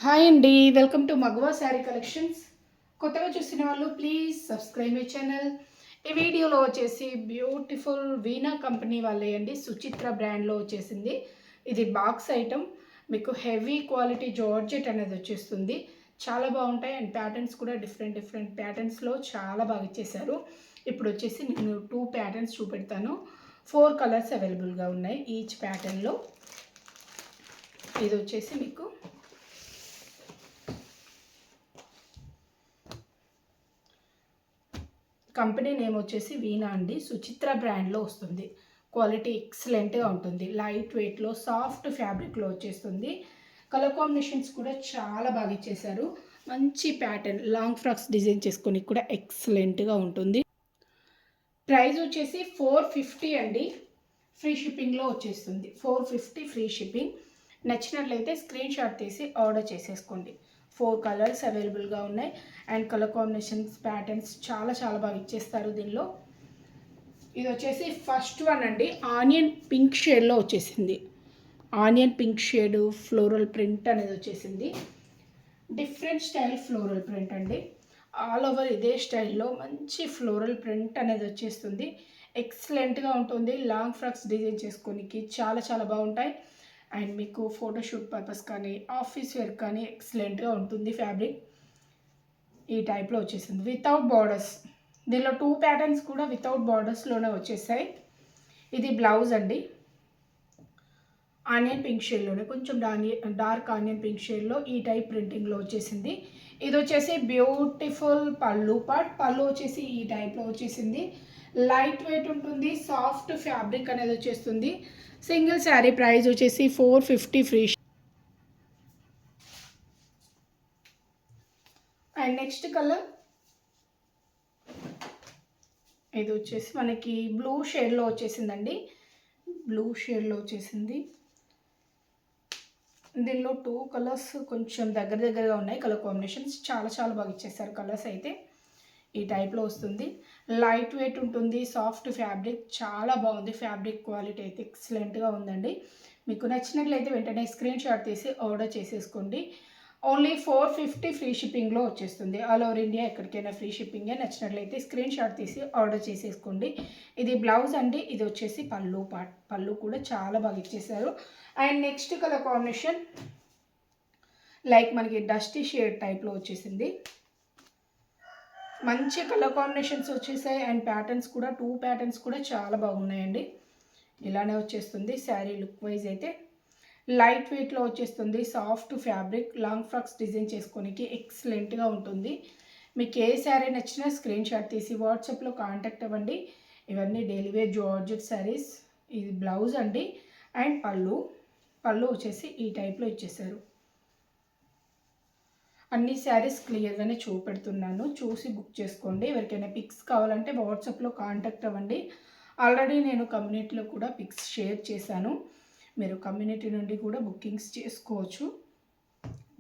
Hi అండి, welcome to మగవా sari collections. కొత్తగా చూసిన వాళ్ళు ప్లీజ్ సబ్స్క్రైబ్ మై ఛానల్. ఈ వీడియోలో వచ్చేసి బ్యూటిఫుల్ వీణా కంపెనీ వాళ్ళే అండి, సుచిత్ర బ్రాండ్లో వచ్చేసింది. ఇది బాక్స్ ఐటమ్, మీకు హెవీ క్వాలిటీ జార్జెట్ అనేది వచ్చేస్తుంది. చాలా బాగుంటాయి అండ్ ప్యాటర్న్స్ కూడా డిఫరెంట్ డిఫరెంట్ ప్యాటర్న్స్లో చాలా బాగా ఇచ్చేసారు. ఇప్పుడు వచ్చేసి నేను 2 ప్యాటర్న్స్ చూపెడతాను. 4 కలర్స్ అవైలబుల్గా ఉన్నాయి ఈచ్ ప్యాటర్న్లో. ఇది వచ్చేసి మీకు కంపెనీ నేమ్ వచ్చేసి వీణా అండి, సుచిత్ర బ్రాండ్లో వస్తుంది. క్వాలిటీ ఎక్సలెంట్గా ఉంటుంది. లైట్ వెయిట్లో సాఫ్ట్ ఫ్యాబ్రిక్లో వచ్చేస్తుంది. కలర్ కాంబినేషన్స్ కూడా చాలా బాగా ఇచ్చేసారు. మంచి ప్యాటర్న్, లాంగ్ ఫ్రాక్స్ డిజైన్ చేసుకొని కూడా ఎక్సలెంట్గా ఉంటుంది. ప్రైస్ వచ్చేసి 450 అండి, ఫ్రీ షిప్పింగ్లో వచ్చేస్తుంది. 450 ఫ్రీ షిప్పింగ్. నచ్చినట్లయితే స్క్రీన్ షాట్ తీసి ఆర్డర్ చేసేసుకోండి. 4 కలర్స్ అవైలబుల్గా ఉన్నాయి అండ్ కలర్ కాంబినేషన్స్ ప్యాటర్న్స్ చాలా చాలా బాగా ఇచ్చేస్తారు దీనిలో. ఇది వచ్చేసి ఫస్ట్ వన్ అండి, ఆనియన్ పింక్ షేడ్లో వచ్చేసింది. Onion pink shade floral print అనేది వచ్చేసింది. డిఫరెంట్ స్టైల్ ఫ్లోరల్ ప్రింట్ అండి. ఆల్ ఓవర్ ఇదే స్టైల్లో మంచి ఫ్లోరల్ ప్రింట్ అనేది వచ్చేస్తుంది. ఎక్సలెంట్గా ఉంటుంది. లాంగ్ ఫ్రాక్స్ డిజైన్ చేసుకోనికి చాలా చాలా బాగుంటాయి అండ్ మీకు ఫోటోషూట్ పర్పస్ కానీ ఆఫీస్ వేర్ కానీ ఎక్సలెంట్గా ఉంటుంది. ఫ్యాబ్రిక్ ఈ టైప్లో వచ్చేసింది వితౌట్ బార్డర్స్. దీనిలో 2 ప్యాటర్న్స్ కూడా వితౌట్ బార్డర్స్లోనే వచ్చేసాయి. ఇది బ్లౌజ్ అండి, ఆనియన్ పింక్ షేడ్లోనే కొంచెం డార్క్ ఆనియన్ పింక్ షేడ్లో ఈ టైప్ ప్రింటింగ్లో వచ్చేసింది. ఇది వచ్చేసి బ్యూటిఫుల్ పళ్ళు పార్ట్. పళ్ళు వచ్చేసి ఈ టైప్లో వచ్చేసింది. లైట్ వెయిట్ ఉంటుంది, సాఫ్ట్ ఫ్యాబ్రిక్ అనేది వచ్చేస్తుంది. సింగిల్ శారీ ప్రైస్ వచ్చేసి 450 ఫ్రీ. అండ్ నెక్స్ట్ కలర్ ఇది వచ్చేసి మనకి బ్లూ షేడ్లో వచ్చేసిందండి. బ్లూ షేడ్లో వచ్చేసింది. దీనిలో 2 కలర్స్ కొంచెం దగ్గర దగ్గరగా ఉన్నాయి. కలర్ కాంబినేషన్స్ చాలా చాలా బాగా ఇచ్చేసారు. కలర్స్ అయితే ఈ టైప్లో వస్తుంది. లైట్ వెయిట్ ఉంటుంది, సాఫ్ట్ ఫ్యాబ్రిక్ చాలా బాగుంది. ఫ్యాబ్రిక్ క్వాలిటీ అయితే ఎక్సలెంట్గా ఉందండి. మీకు నచ్చినట్లయితే వెంటనే స్క్రీన్ షాట్ తీసి ఆర్డర్ చేసేసుకోండి. ఓన్లీ 450 ఫ్రీ షిప్పింగ్లో వచ్చేస్తుంది. ఆల్ ఓవర్ ఇండియా ఎక్కడికైనా ఫ్రీ షిప్పింగే. నచ్చినట్లయితే స్క్రీన్ షాట్ తీసి ఆర్డర్ చేసేసుకోండి. ఇది బ్లౌజ్ అండి, ఇది వచ్చేసి పళ్ళు పార్ట్. పళ్ళు కూడా చాలా బాగా ఇచ్చేసారు. And next colour combination like మనకి డస్టీ షేడ్ టైప్లో వచ్చేసింది. మంచి కలర్ కాంబినేషన్స్ వచ్చేసాయి అండ్ ప్యాటర్న్స్ కూడా 2 ప్యాటర్న్స్ కూడా చాలా బాగున్నాయండి. ఇలానే వచ్చేస్తుంది శారీ లుక్ వైజ్ అయితే. లైట్ వెయిట్లో వచ్చేస్తుంది, soft fabric. Long frocks design చేసుకోనికి ఎక్సలెంట్గా ఉంటుంది. మీకు ఏ శారీ నచ్చినా స్క్రీన్ షాట్ తీసి వాట్సాప్లో కాంటాక్ట్ అవ్వండి. ఇవన్నీ డైలీ వేర్ జార్జెట్ శారీస్. ఇది బ్లౌజ్ అండి అండ్ పళ్ళు వచ్చేసి ఈ టైప్లో ఇచ్చేసారు. అన్ని శారీస్ క్లియర్గానే చూపెడుతున్నాను, చూసి బుక్ చేసుకోండి. ఎవరికైనా పిక్స్ కావాలంటే వాట్సాప్లో కాంటాక్ట్ అవ్వండి. ఆల్రెడీ నేను కమ్యూనిటీలో కూడా పిక్స్ షేర్ చేశాను. మీరు కమ్యూనిటీ నుండి కూడా బుకింగ్స్ చేసుకోవచ్చు.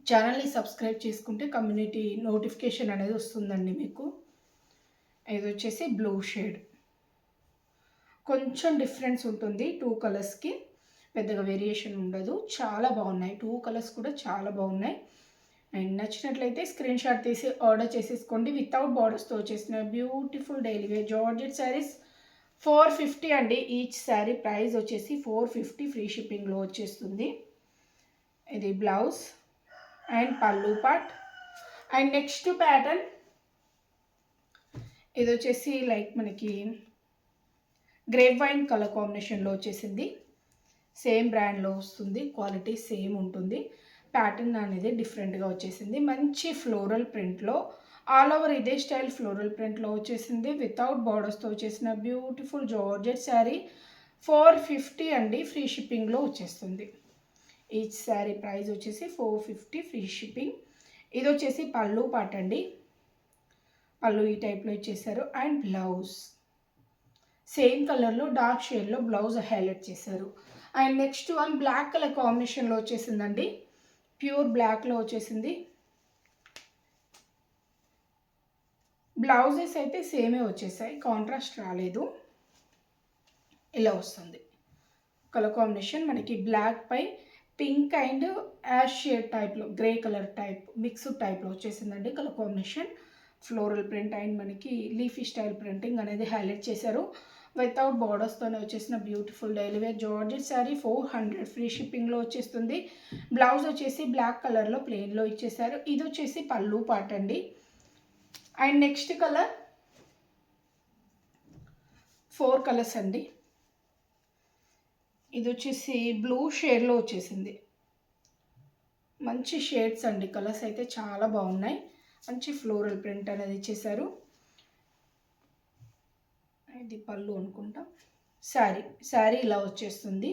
ఛానల్ని సబ్స్క్రైబ్ చేసుకుంటే కమ్యూనిటీ నోటిఫికేషన్ అనేది వస్తుందండి మీకు. ఇది వచ్చేసి బ్లూ షేడ్. కొంచెం డిఫరెన్స్ ఉంటుంది 2 కలర్స్కి, పెద్దగా వేరియేషన్ ఉండదు. చాలా బాగున్నాయి 2 కలర్స్ కూడా చాలా బాగున్నాయి. అండ్ నచ్చినట్లయితే స్క్రీన్ షాట్ తీసి ఆర్డర్ చేసేసుకోండి. వితౌట్ బార్డర్స్తో వచ్చేసిన beautiful daily wear georgette saris 450 అండి. ఈచ్ శారీ ప్రైస్ వచ్చేసి 450 ఫ్రీ షిప్పింగ్లో వచ్చేస్తుంది. ఇది బ్లౌజ్ అండ్ పళ్ళు పార్ట్. అండ్ నెక్స్ట్ ప్యాటర్న్ ఇది వచ్చేసి లైక్ మనకి గ్రేప్ వైన్ కలర్ కాంబినేషన్లో వచ్చేసింది. సేమ్ బ్రాండ్లో వస్తుంది, క్వాలిటీ సేమ్ ఉంటుంది. ప్యాటర్న్ అనేది డిఫరెంట్గా వచ్చేసింది. మంచి ఫ్లోరల్ ప్రింట్లో ఆల్ ఓవర్ ఇదే స్టైల్ ఫ్లోరల్ ప్రింట్లో వచ్చేసింది. వితౌట్ బార్డర్స్తో వచ్చేసిన బ్యూటిఫుల్ జార్జెట్ శారీ 450 అండి, ఫ్రీ షిప్పింగ్లో వచ్చేస్తుంది. ఈచ్ శారీ ప్రైస్ వచ్చేసి 450 ఫ్రీ షిప్పింగ్. ఇది వచ్చేసి పళ్ళు పార్ట్ అండి. పళ్ళు ఈ టైప్లో ఇచ్చేసారు అండ్ బ్లౌజ్ సేమ్ కలర్లో డార్క్ షేడ్లో బ్లౌజ్ హైలైట్ చేశారు. And next one black colour కాంబినేషన్లో వచ్చేసిందండి. ప్యూర్ బ్లాక్లో వచ్చేసింది. బ్లౌజెస్ అయితే సేమే వచ్చేసాయి, కాంట్రాస్ట్ రాలేదు. ఇలా వస్తుంది కలర్ కాంబినేషన్. మనకి బ్లాక్ పై పింక్ అండ్ యాష్ షేడ్ టైప్లో, గ్రే కలర్ టైప్ మిక్స్డ్ టైప్లో వచ్చేసిందండి colour combination. Floral print and మనకి లీఫీ స్టైల్ ప్రింటింగ్ అనేది హైలైట్ చేశారు. వితౌట్ బార్డర్స్తోనే వచ్చేసిన beautiful daily wear georgette sari. 400 free షిప్పింగ్లో వచ్చేస్తుంది. బ్లౌజ్ వచ్చేసి బ్లాక్ కలర్లో ప్లెయిన్లో ఇచ్చేసారు. ఇది వచ్చేసి పళ్ళు పాట అండి. అండ్ నెక్స్ట్ కలర్ 4 కలర్స్ అండి. ఇది వచ్చేసి బ్లూ షేడ్లో వచ్చేసింది. మంచి షేడ్స్ అండి, కలర్స్ అయితే చాలా బాగున్నాయి. మంచి ఫ్లోరల్ ప్రింట్ అనేది ఇచ్చేసారు. ఇది పళ్ళు అనుకుంటా. శారీ ఇలా వచ్చేస్తుంది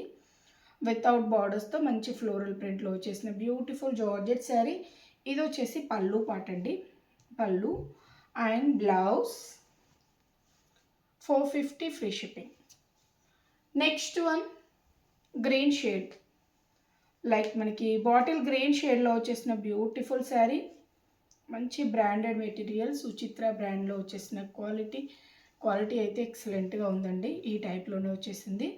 వితౌట్ బార్డర్స్తో మంచి ఫ్లోరల్ ప్రింట్లో వచ్చేసిన బ్యూటిఫుల్ జార్జెట్ శారీ. ఇది వచ్చేసి పళ్ళు పాట అండి. పళ్ళు and blouse 450 free shipping. Next one green shade, like మనకి బాటిల్ గ్రీన్ షేడ్లో వచ్చేసిన బ్యూటిఫుల్ శారీ. మంచి బ్రాండెడ్ మెటీరియల్, సుచిత్ర బ్రాండ్లో వచ్చేసిన క్వాలిటీ అయితే ఎక్సలెంట్గా ఉందండి. ఈ టైప్లోనే వచ్చేసింది.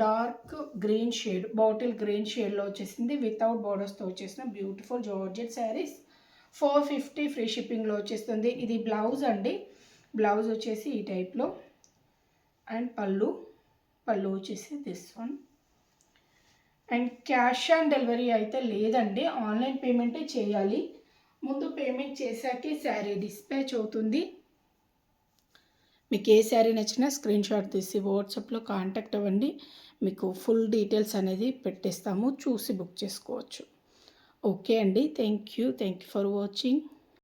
Dark green shade, bottle green షేడ్లో వచ్చేసింది వితౌట్ బార్డర్స్తో వచ్చేసిన బ్యూటిఫుల్ జార్జెట్ శారీస్. 450 ఫ్రీ షిప్పింగ్లో వచ్చేస్తుంది. ఇది బ్లౌజ్ అండి. బ్లౌజ్ వచ్చేసి ఈ టైప్లో అండ్ పళ్ళు వచ్చేసి this one. And cash on delivery అయితే లేదండి, ఆన్లైన్ పేమెంటే చేయాలి. ముందు పేమెంట్ చేశాకే శారీ డిస్పాచ్ అవుతుంది. మీకు ఏ శారీ నచ్చినా స్క్రీన్ షాట్ తీసి వాట్సాప్లో కాంటాక్ట్ అవ్వండి. మీకు ఫుల్ డీటెయిల్స్ అనేది పెట్టేస్తాము, చూసి బుక్ చేసుకోవచ్చు. ఓకే అండి, థ్యాంక్ యూ ఫర్ వాచింగ్.